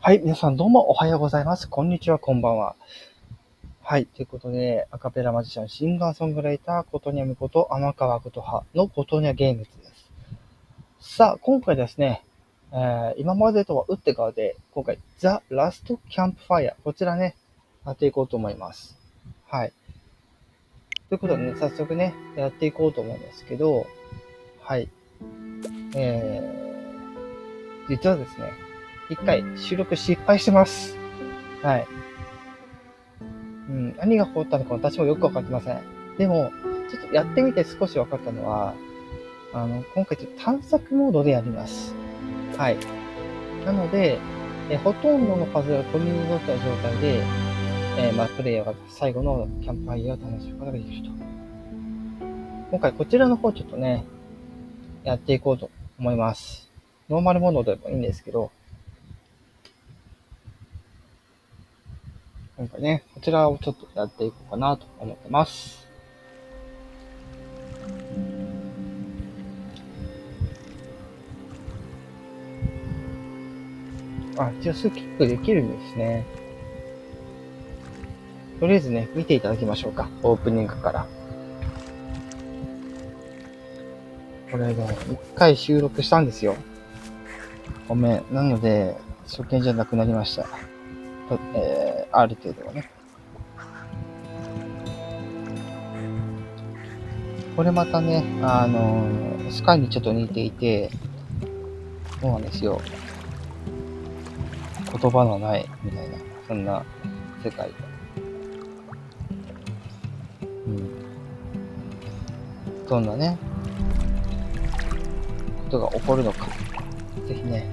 はい、皆さんどうもおはようございます。こんにちは、こんばんは。はい、ということで、アカペラマジシャン、シンガーソングライター、ことにゃむこと天川ことはのことにゃゲームズです。さあ、今回ですね、今までとは打って変わって、今回、ザ・ラスト・キャンプファイア、こちらね、やっていこうと思います。はい。ということでね、早速ね、やっていこうと思うんですけど、はい。実はですね、一回収録失敗してます。はい。何が起こったのか私もよくわかってません。でも、ちょっとやってみて少し分かったのは、今回ちょっと探索モードでやります。はい。なので、ほとんどの風を取り除いた状態で、プレイヤーが最後のキャンプファイヤーを楽しむことができると。今回こちらの方ちょっとね、やっていこうと思います。ノーマルモードでもいいんですけど、今回ね、こちらをちょっとやっていこうかなと思ってます。一応すぐキックできるんですね。とりあえずね、見ていただきましょうか。オープニングから。これね、一回収録したんですよ。ごめん。なので、初見じゃなくなりました。ある程度はね。これまたね、スカイにちょっと似ていて、そうなんですよ。言葉のない、みたいな、そんな世界で。どんなね、ことが起こるのか、ぜひね、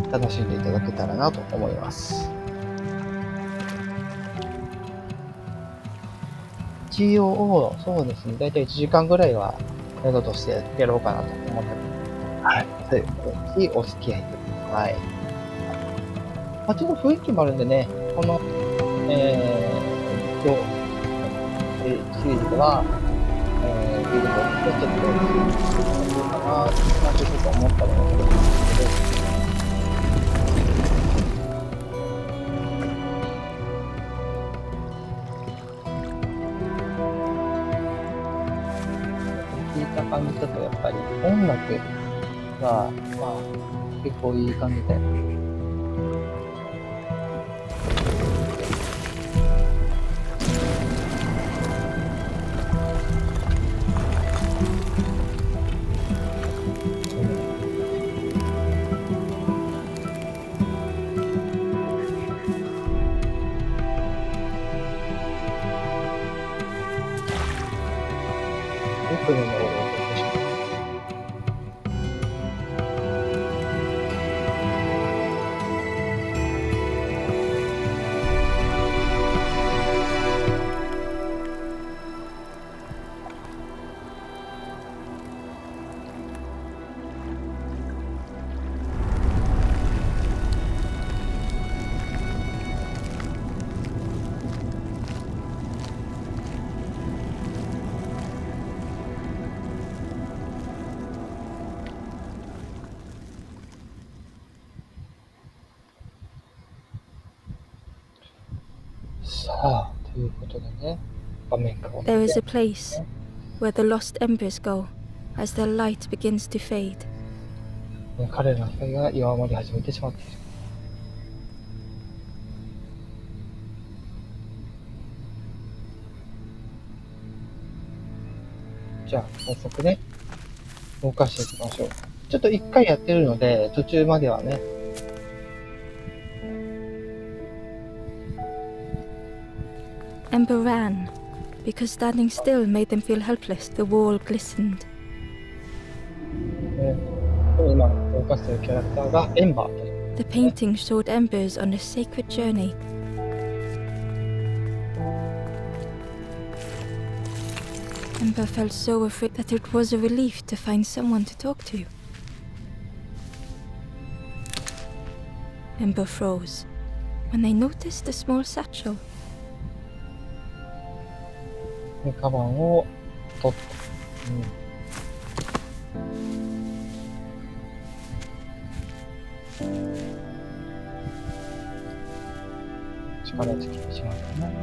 楽しんでいただけたらなと思います。一応、そうですね、だいたい1時間ぐらいは、やろうとしてやろうかなと思ってます。はい。ということで、お付き合いください。ちょっと雰囲気もあるんでね、この、今日、シリーズでは、ビルドをちょっと、どうかなってちょっと思ったりもするんですけど、聞いた感じだとやっぱり音楽が、結構いい感じで、奥の方をお届けします。さあ、ということでね、画面が There is a place where the lost embers go as their light begins to fade. 彼らの光が弱まり始めてしまっている。じゃあ、早速ね、動かしていきましょう。ちょっと一回やってるので、途中まではね、Ember ran. Because standing still made them feel helpless, the wall glistened. 今動かしているキャラクターがエンバーという。The painting showed embers on a sacred journey. Ember felt so afraid that it was a relief to find someone to talk to. Ember froze when they noticed a small satchel. カバンを取って、力尽きてしまうんだね。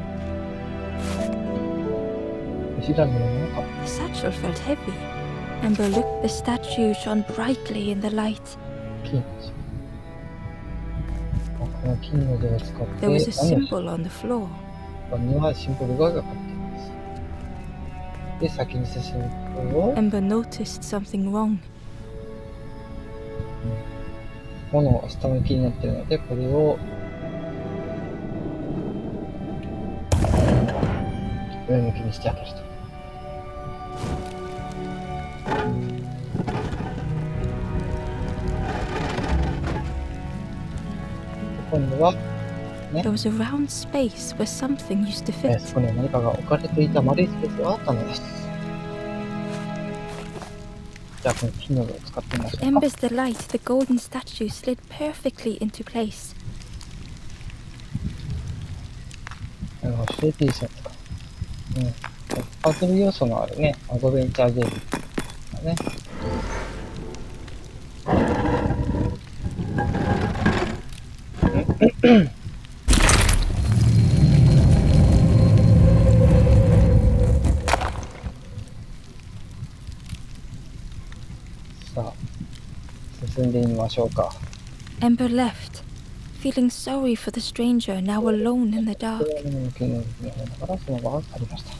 知らぬものかも。 The satchel felt heavy. Ember looked. The statue shone brightly in the light. 金です。この金の図を使って There was a symbol on the floor. ここにはシンボルが書かれています。で、先に進むと Ember noticed something wrong. 物が下向きになっているので、これを上向きにしてあげると。今度は、ね、There was a round space where something used to fit. そこに何かが置かれていた丸いスペースがあったのです。じゃあこの金の図を使ってみましょうか。 Ember's the light. The golden statue slid perfectly into place. シューピースを使う。パズル要素のあるね、アドベンチャーゲームだね。さあ、進んでみましょうか。 Ember left, feeling sorry for the stranger now alone in the dark. 金の図の方だからその場が去りました。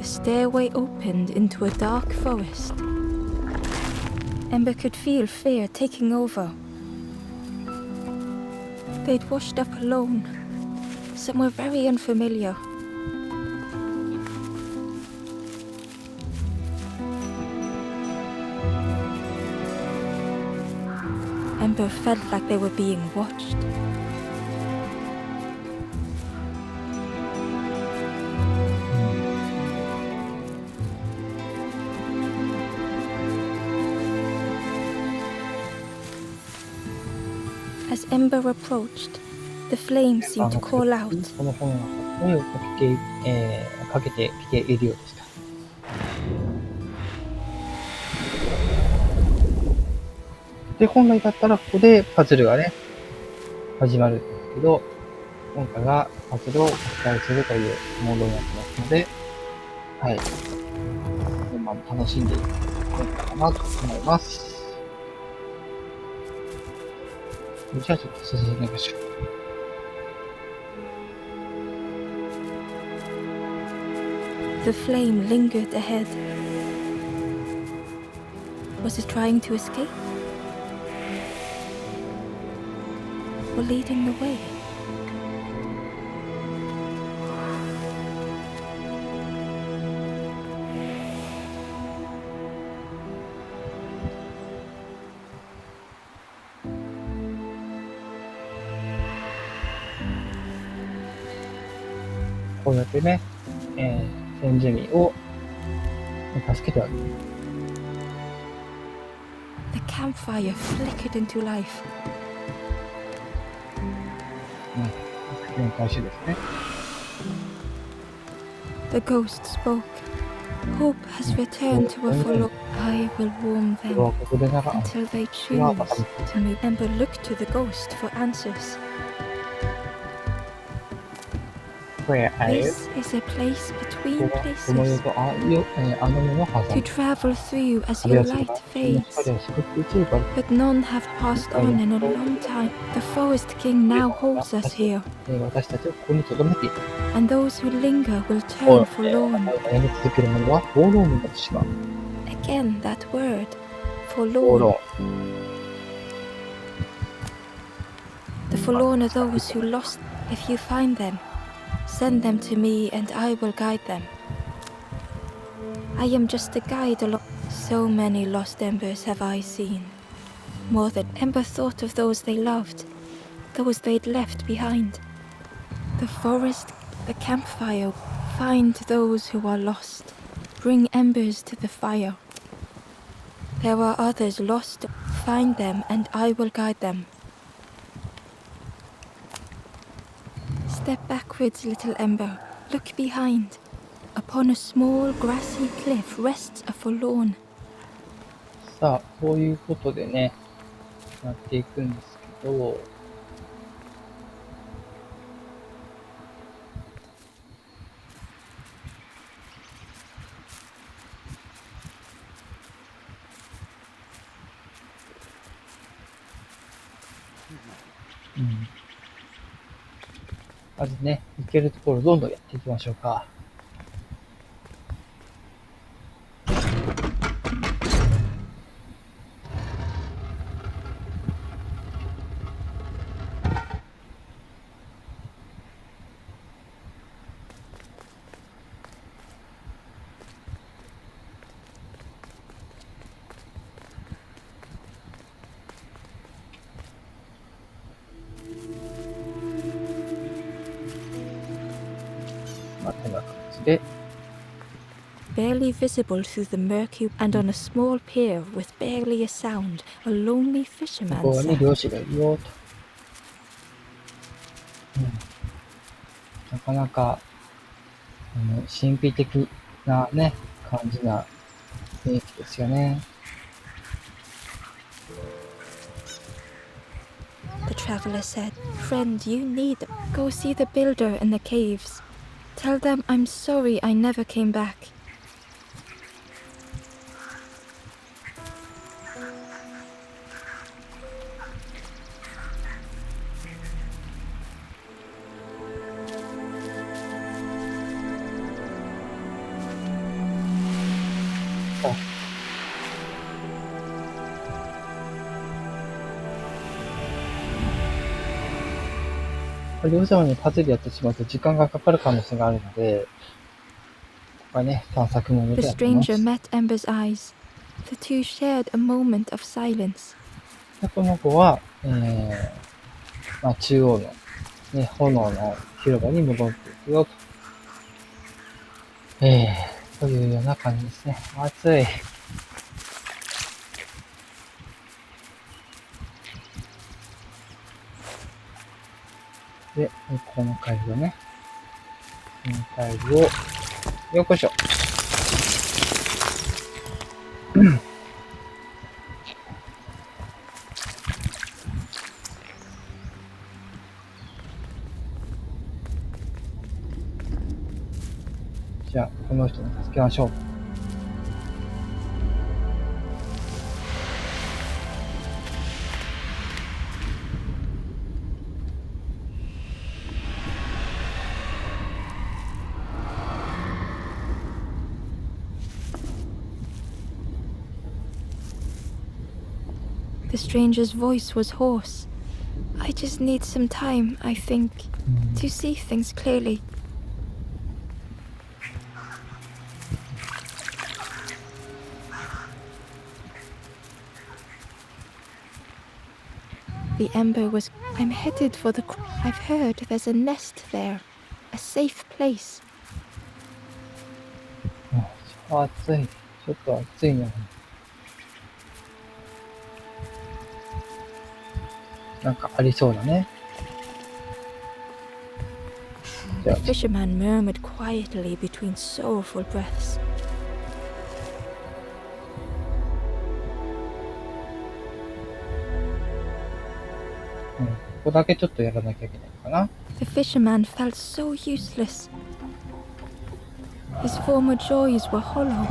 The stairway opened into a dark forest. Ember could feel fear taking over. They'd washed up alone, somewhere very unfamiliar. Ember felt like they were being watched. As Ember approached, the flame seemed to call out. その炎が声をかけてきているようでした。で、本来だったらここでパズルがね、始まるんですけど、今回はパズルを拡大するというモードになってますので、はい。楽しんでいこうかなと思います。じゃあちょっと進んでみましょう。The flame lingered ahead. Was it trying to escape? Or leading the way? .こうやってね、先住民を助けてあげる。The campfire flickered into life. 回収ですね。The ghost spoke. Hope has returned to a full. I will warm them until they choose to move. Ember looked to the ghost for answers. This is a place between places to travel through as your light fades. But none have passed on in a long time. The Forest King now holds us here. And those who linger will turn forlorn. Again, that word, forlorn. The forlorn are those who lost. If you find them, send them to me and I will guide them. I am just a guide along. So many lost embers have I seen. More than Ember thought of those they loved, those they'd left behind. The forest, the campfire, find those who are lost. Bring embers to the fire. There are others lost. Find them and I will guide them. Step backwards, little Ember. Look behind. Upon a small grassy cliff rests a forlorn. さあ、こういうことでね、やっていくんですけど、まずね、いけるところどんどんやっていきましょうか。まあ、こんな感じで。Barely visible through the murky and on a small pier with barely a sound, a lonely こ fisherman こはね、 sat. 漁師がいるよと。なかなか、神秘的なね、感じな雰囲気ですよね。The traveller said, "Friend, you need go see the builder in the caves. Tell them I'm sorry I never came back."どうしてもね、パズルやってしまうと時間がかかる可能性があるので、ここはね、探索もの The でやってます。 stranger met Ember's eyes. The two shared a moment of silence. でこの子は、中央の、ね、炎の広場に戻っていくよと。というような感じですね。暑い。で、この回路ね。この回路を、よっこいしょ。じゃあ、この人に助けましょう。The stranger's voice was hoarse. I just need some time, I think, to see things clearly. The ember was. I'm headed for the. I've heard there's a nest there. A safe place. 暑い。ちょっと暑いな。なんかありそうだね。 The fisherman murmured quietly between sorrowful breaths. ここだけちょっとやらなきゃいけないのかな。 The fisherman felt so useless. His former joys were hollow.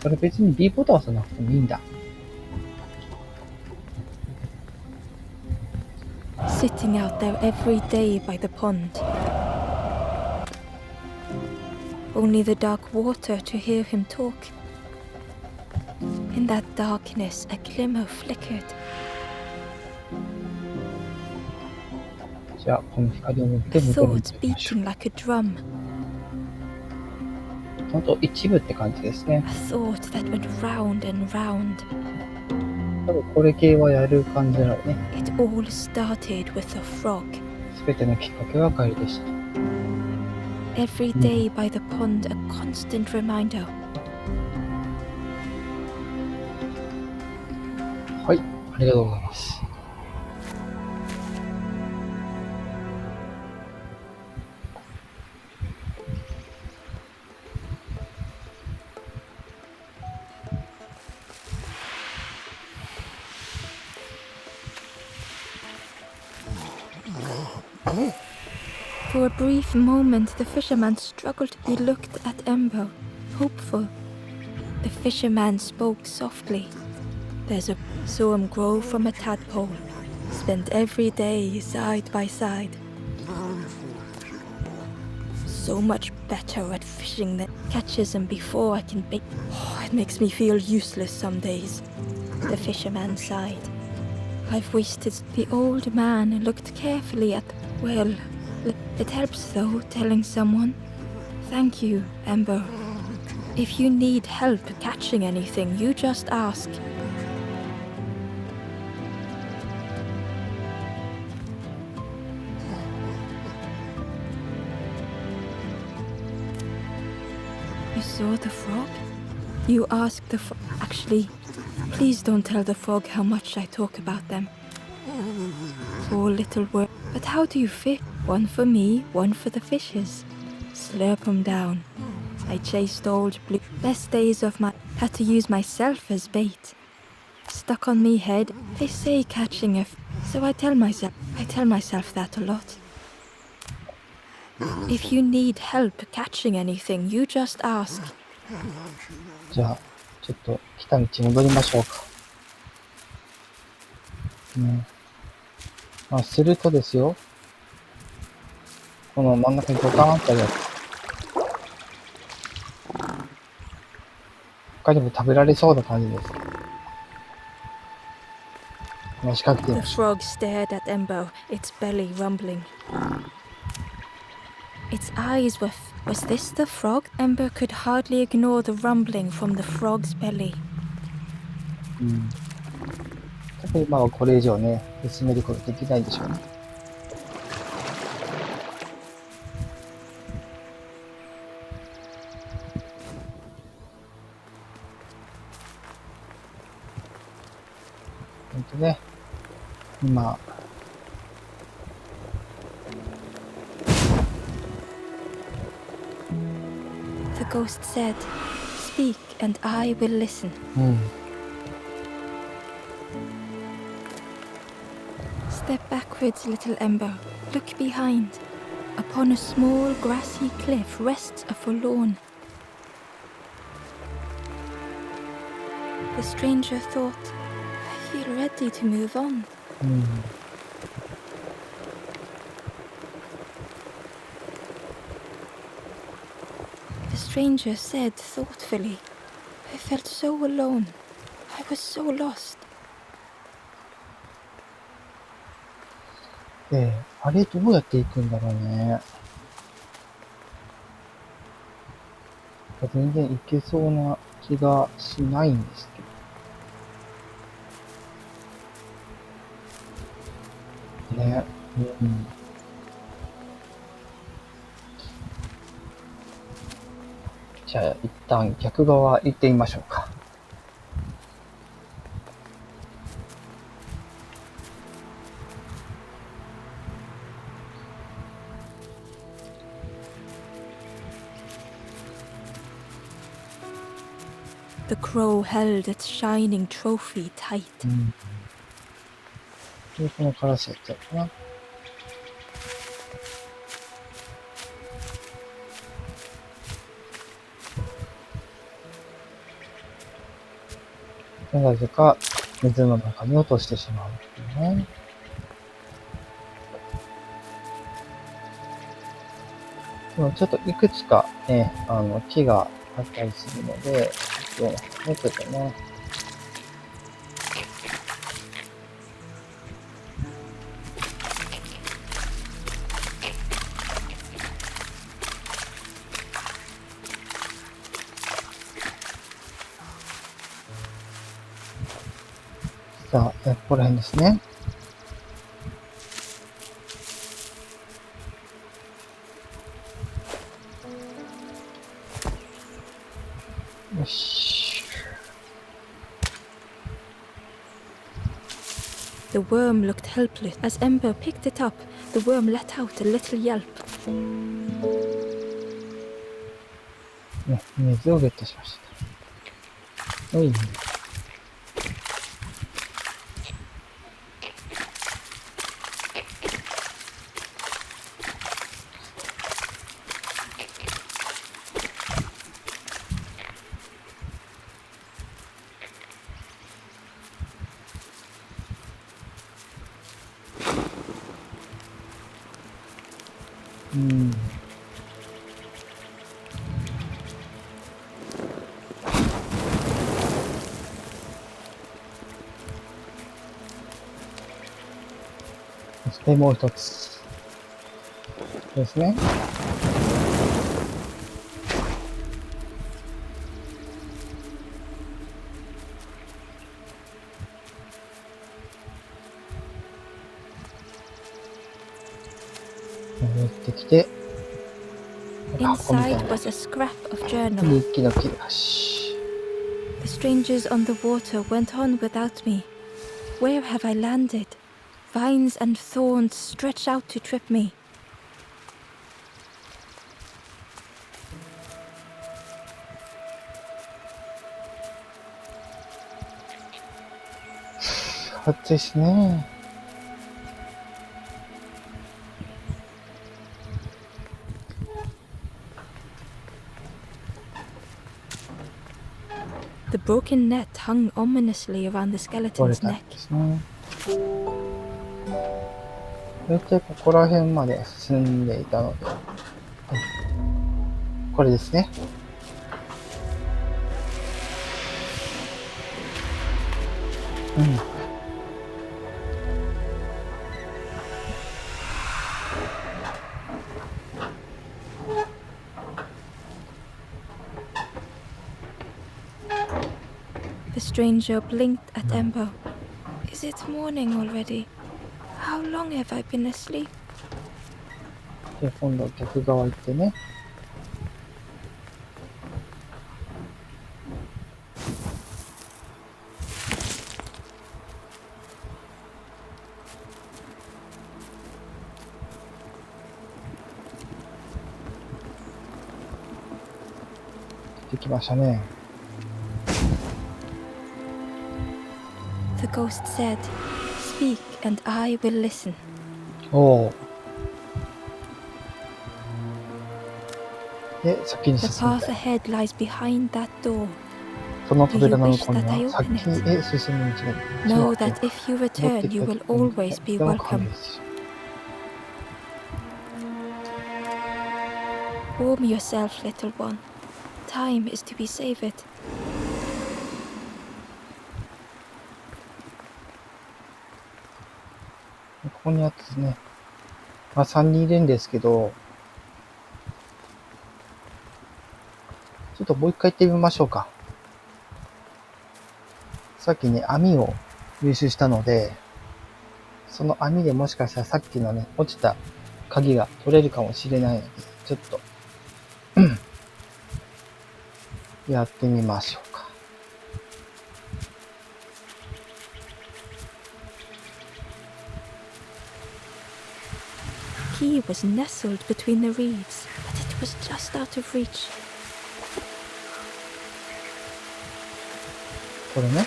これ別に B ボタン押さなくてもいいんだ。Sitting out there every day by the pond. Only the dark water to hear him talk. In that darkness, a glimmer flickered. じゃあ、この光を持って The 向こうに thoughts 行きましょう。 beating like a drum. ほんと一部って感じですね。 A thought that went round and round. 多分これ系はやる感じだろうね。 It all started with a frog. すべてのきっかけは帰りでした。 Every day by the pond, a constant reminder. はい、ありがとうございます。For a brief moment, the fisherman struggled. He looked at Ember, hopeful. The fisherman spoke softly. Saw him grow from a tadpole. Spent every day side by side. So much better at fishing than catches him before I can bait. It makes me feel useless some days. The fisherman sighed. I've wasted. The old man looked carefully at. Well, it helps though, telling someone. Thank you, Ember. If you need help catching anything, you just ask. You saw the frog? You asked the frog. Actually, please don't tell the frog how much I talk about them. Poor little worm. But how do you fish? One for me, one for the fishes. Slurp 'em down. I chased old blue. Best days of my. Had to use myself as bait. Stuck on me head. They say catching a. So I tell myself that a lot. If you need help catching anything, you just ask. じゃあ、ちょっと来た道戻りましょうか。するとですよ、この真ん中にドカーンってあるやつ。他にも食べられそうな感じです。話しかけてみましょう。 The frog stared at Ember, its belly rumbling. Its eyes were. Was this the frog? Ember could hardly ignore the rumbling from the frog's belly. 多分今はこれ以上ね、進めることできないでしょうね。ね、今、The ghost said, "Speak and I will listen." Step backwards, little Ember. Look behind. Upon a small grassy cliff rests a forlorn. The stranger thought, I feel ready to move on. The stranger said thoughtfully, I felt so alone. I was so lost. あれどうやって行くんだろうね。全然行けそうな気がしないんですけど。ね。じゃあ一旦逆側行ってみましょうか。The crow held its shining trophy tight. で、このカラスやっちゃうかな。なぜか水の中に落としてしまうっていうね。でもちょっといくつかね、木があったりするので、ちょっとね。さあ、ここら辺ですね。よし。The worm looked helpless. As Ember picked it up, the worm let out a little yelp. ね、水をゲットしました。はい。うん。そしてもう一つですね。戻ってきて、箱みたい Inside な was a scrap of journal. 日記の切れ端。 The strangers on the water went on without me. Where have I landed? Vines and thorns stretch out to trip me. 暑いですね。The broken net hung ominously around the 折れ skeleton's たん neck. ですね。大体ここら辺まで進んでいたので、はい、これですね。うん。The stranger blinked at Ember. Is it morning already? How long have I been asleep? で、今度は逆側行ってね。できましたね。The ghost said, "Speak and I will listen." おお。で、先に The 進み path たい。 ahead lies behind that door. その扉の向 Do こう you に wish that I は open 先 it? へ進む道があり Know ます。 that if you 戻って return, き you た will 時に always be とても歓 welcome. 迎する。 Warm yourself, little one. Time is to be savored. ここにあってですね。まあ3人いるんですけど、ちょっともう一回行ってみましょうか。さっきね、網を入手したので、その網でもしかしたらさっきのね、落ちた鍵が取れるかもしれないので、ちょっと、やってみましょうか。Key was nestled between the reeds, but it was just out of reach. これね。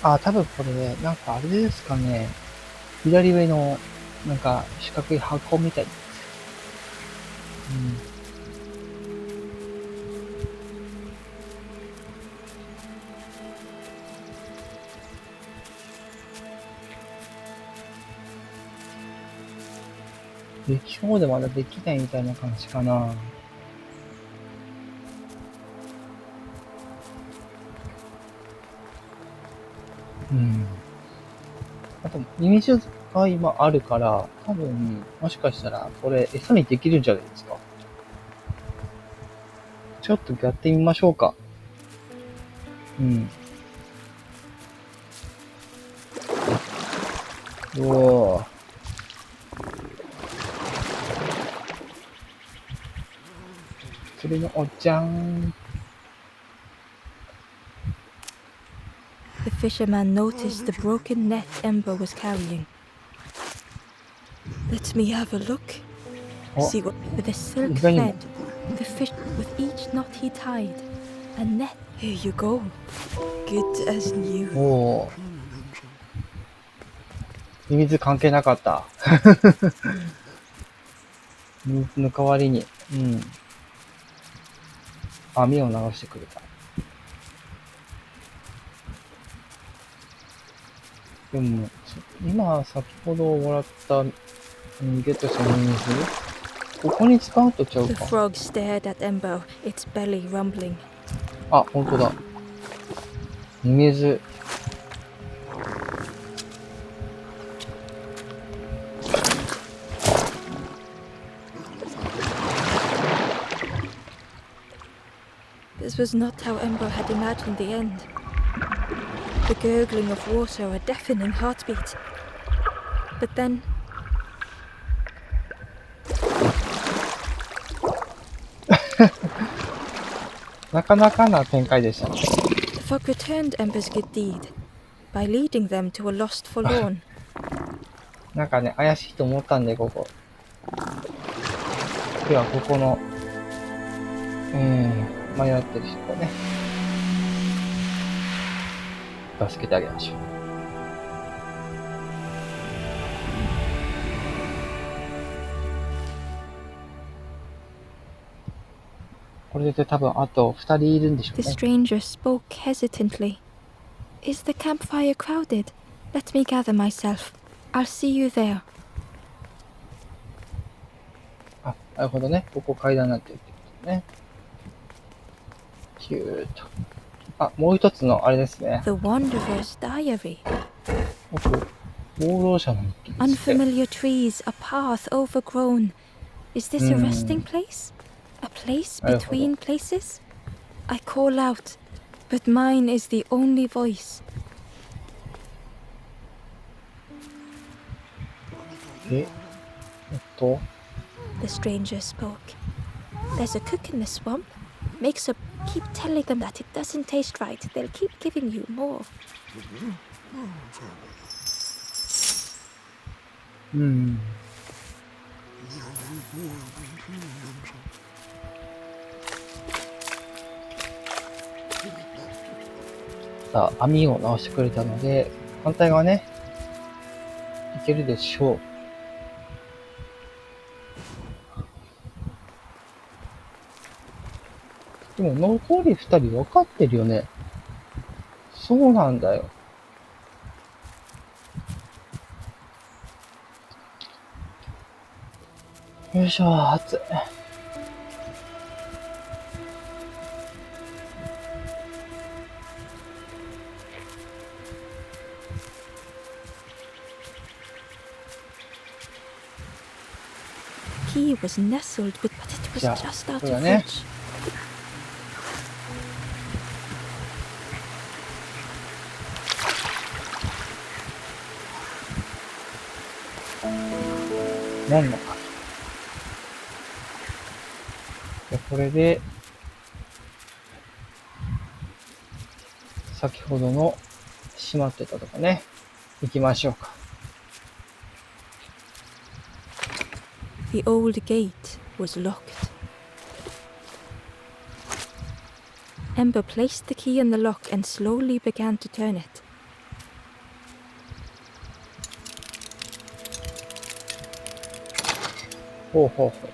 あ、多分これね、なんかあれですかね。左上の、なんか四角い箱みたいです。できそうでまだできないみたいな感じかな。うん。あと、イメージが今あるから、多分、もしかしたら、これ、餌にできるんじゃないですか。ちょっとやってみましょうか。うん。おー。それのおっちゃん。The fisherman noticed the broken net Ember was carrying. Let me have a look. See what with a silk thread, the fish with each knot he tied. A net. Here you go. Good as new. おー。ミミズ関係なかった。ミミズの代わりに、網を流してくれた。でも、今、先ほどもらった、ゲットしたミミズ、ここに使うとちゃう The か。frog stared at Ember, its belly rumbling. あ、ほんとだ。ミミズ。This was not how Ember had imagined the end. The gurgling of water, a deafening heartbeat. But then, なかなかな展開でしたね。the fog returned Ember's good deed by leading them to a lost forlorn. なんかね、怪しいと思ったんで、ここ。では、ここの、迷ってる人をね、助けてあげましょう。これで多分あと2人いるんでしょう The ね。 stranger spoke hesitantly. Is the campfire crowded? Let me gather myself. I'll see you there. あ、なるほどね。ここ階段になってるってことね。キューッと。あ、もう一つのあれですね。 The Wanderer's Diary. 放浪者の日記ですって。 Unfamiliar trees, a path overgrown. Is this a resting place? A place between places? I call out, but mine is the only voice. で、The stranger spoke. There's a cook in the swamp. Make so. Keep telling them that it doesn't taste right. They'll keep giving you more. さあ、網を直してくれたので、反対側ね、いけるでしょう。でも残り2人分かってるよね。そうなんだよ。よいしょ、熱い。Key was nestled with, but it was Yeah, just out yeah, of ne? reach. 門の鍵。で、これで、先ほどの閉まってたとこね、行きましょうか。The old gate was locked. Ember placed the key in the lock and slowly began to turn it. ほうほうほう。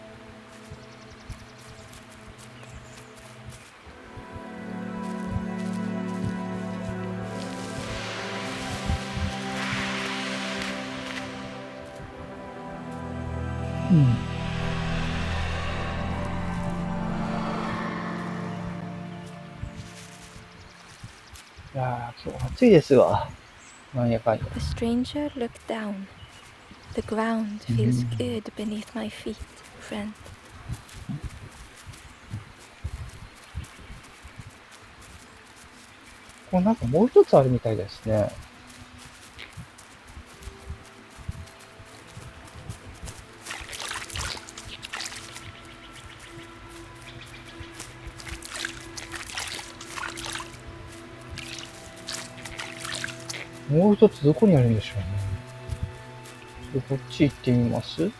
いやー、今日暑いですわ。なんやかんや。 The stranger looked down. The ground feels good beneath my feet, friend. これなんかもう一つあるみたいですね。もう一つどこにあるんでしょうね。こっち行ってみます。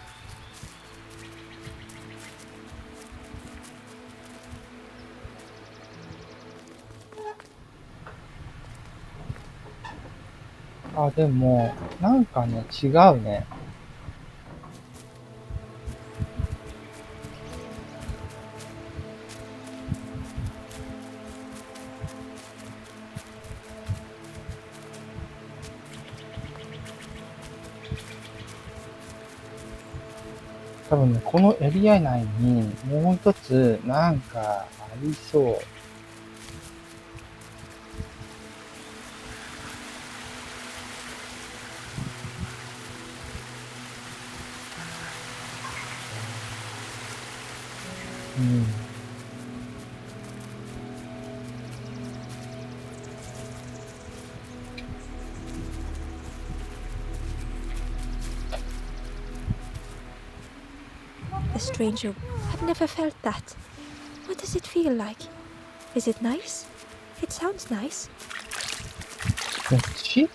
あ、でも、なんかね、違うね。多分ね、このエリア内にもう一つなんかありそう。うん。The stranger. I've never felt that. What does it feel like? Is it nice? It sounds nice. こっち？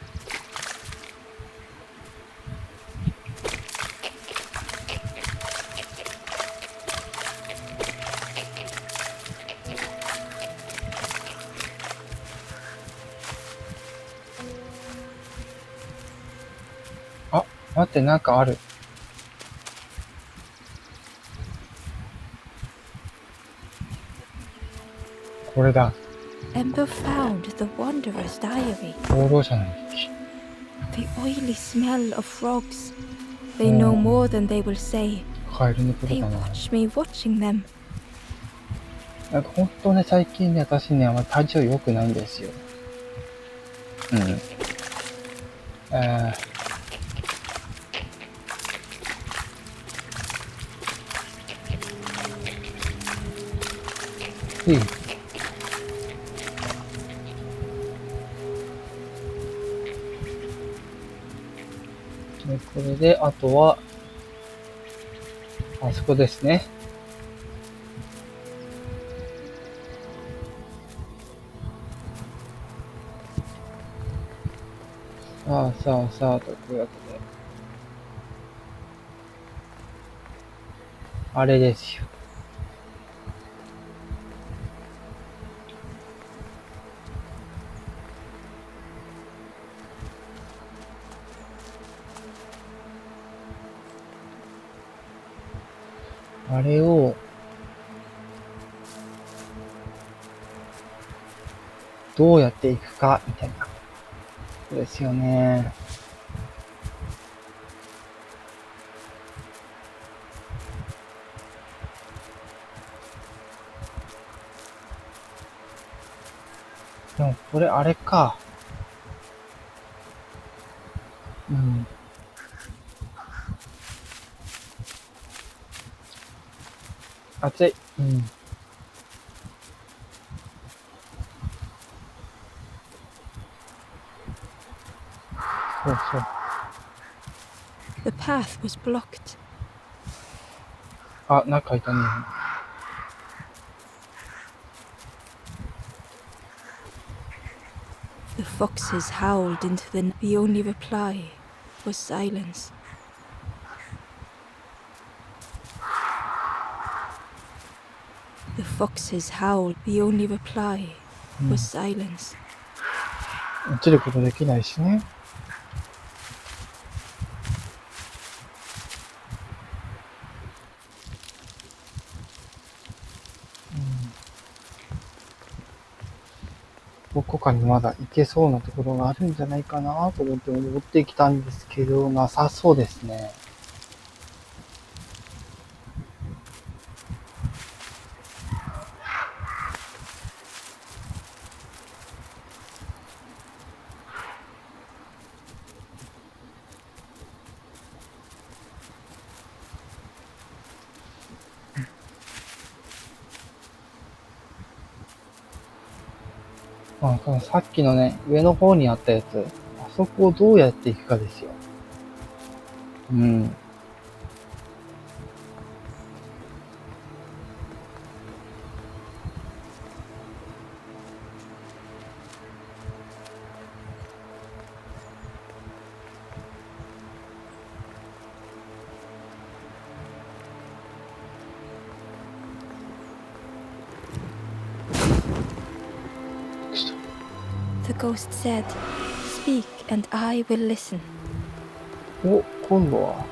あ、待って、なんかある。これだ。Ember found the wanderer's diary. 放浪者の日記。The oily smell of frogs. They know more than they will say. カエルのこと They かな。 watch me watching them. なんか本当ね、最近ね、私ね、あんまり体調良くないんですよ。うん。うん。でこれで、あとは、あそこですね。さあさあさあ、というわけで。あれですよ。あれを、どうやっていくか、みたいな。そうですよね。でも、これあれか。うん。熱い。うん。そうそう。The path was blocked. あ、中いたね。The foxes howled into the only reply was silence. The foxes howled. The only reply was silence. 落ちることできないしね。どこかにまだ行けそうなところがあるんじゃないかなと思って戻ってきたんですけど、なさそうですね。まあ、このさっきのね、上の方にあったやつ、あそこをどうやっていくかですよ。うん。The ghost said, speak and I will listen. お、今度は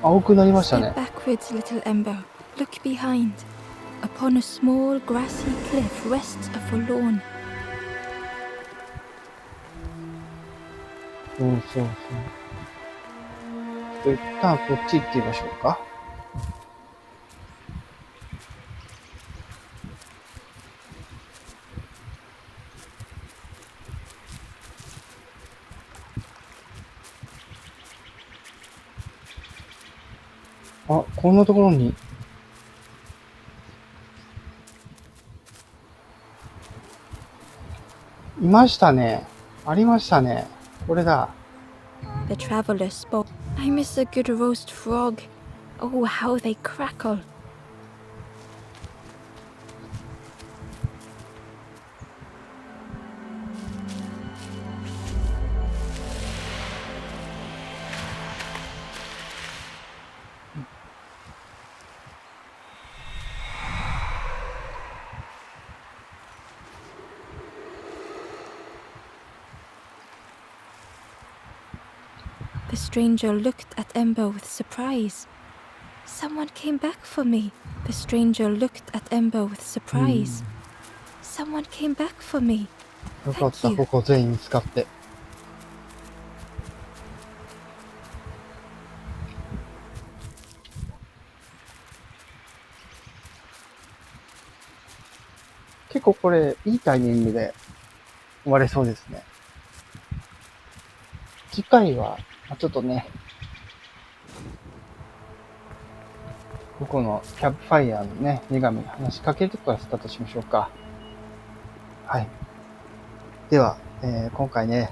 青くなりましたね。 Step backwards, little ember. Look behind. Upon a small grassy cliff rests a forlorn. そうそうそう。一旦こっち行ってみましょうか。あ、こんなところに。いましたね。ありましたね。これだ。The traveller spoke. I miss a good roast frog. Oh, how they crackle. 'The stranger looked at Ember with surprise. Someone came back for me. The stranger looked at Ember with surprise. Someone came back for me. よかった、 Thank you. ここ全員見つかって。結構これ、いいタイミングで終われそうですね。次回は、ちょっとね、ここのキャンプファイヤーのね、女神に話しかけるとこからスタートしましょうか。はい。では、今回ね、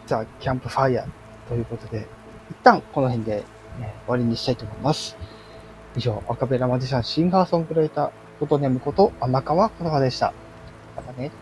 ザ・キャンプファイヤーということで、一旦この辺で、終わりにしたいと思います。以上、アカペラマジシャンシンガーソングライター、ことねむこと、天川このはでした。またね。